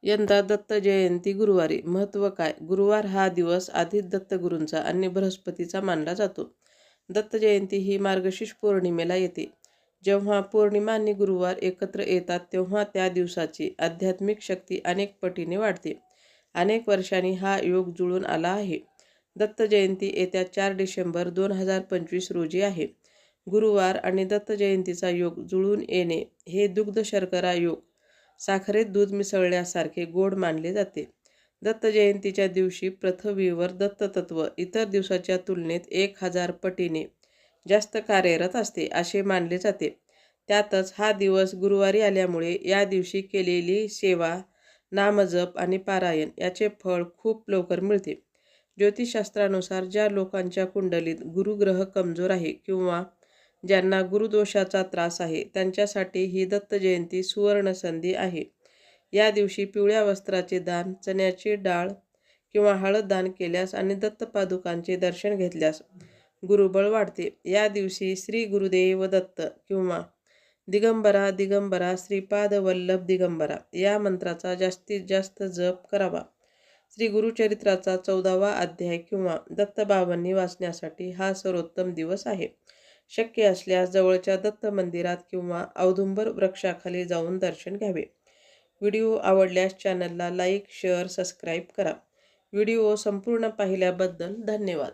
यंदा दत्त जयंती गुरुवारी. महत्त्व काय? गुरुवार हा दिवस आधीच दत्तगुरूंचा आणि बृहस्पतीचा मानला जातो. दत्त जयंती ही मार्गशीर्ष पौर्णिमेला येते. जेव्हा पौर्णिमा आणि गुरुवार एकत्र येतात तेव्हा त्या दिवसाची आध्यात्मिक शक्ती अनेक पटीने वाढते. अनेक वर्षांनी हा योग जुळून आला आहे. दत्त जयंती येत्या 4 डिसेंबर 2025 रोजी आहे. गुरुवार आणि दत्त जयंतीचा योग जुळून येणे हे दुग्ध शर्करा योग, साखरेत दूध मिसळल्यासारखे गोड मानले जाते. दत्त जयंतीच्या दिवशी पृथ्वीवर दत्ततत्व इतर दिवसाच्या तुलनेत 1000 पटीने जास्त कार्यरत असते असे मानले जाते. त्यातच हा दिवस गुरुवारी आल्यामुळे या दिवशी केलेली सेवा, नामजप आणि पारायण याचे फळ खूप लवकर मिळते. ज्योतिषशास्त्रानुसार ज्या लोकांच्या कुंडलीत गुरुग्रह कमजोर आहे किंवा ज्यांना गुरुदोषाचा त्रास आहे त्यांच्यासाठी ही दत्त जयंती सुवर्ण संधी आहे. या दिवशी पिवळ्या वस्त्राचे दान, चण्याची डाळ किंवा हळद दान केल्यास आणि दत्तपादुकांचे दर्शन घेतल्यास गुरुबळ वाढते. या दिवशी श्री गुरुदेव दत्त किंवा दिगंबरा दिगंबरा श्रीपाद वल्लभ दिगंबरा या मंत्राचा जास्तीत जास्त जप करावा. श्री गुरुचरित्राचा 14वा अध्याय किंवा दत्तबावन्नी वाचण्यासाठी हा सर्वोत्तम दिवस आहे. शक्य असल्यास जवळच्या दत्त मंदिरात किंवा औदुंबर वृक्षाखाली जाऊन दर्शन घ्यावे. व्हिडिओ आवडल्यास चॅनलला लाईक, शेअर, सबस्क्राईब करा. व्हिडिओ संपूर्ण पाहिल्याबद्दल धन्यवाद.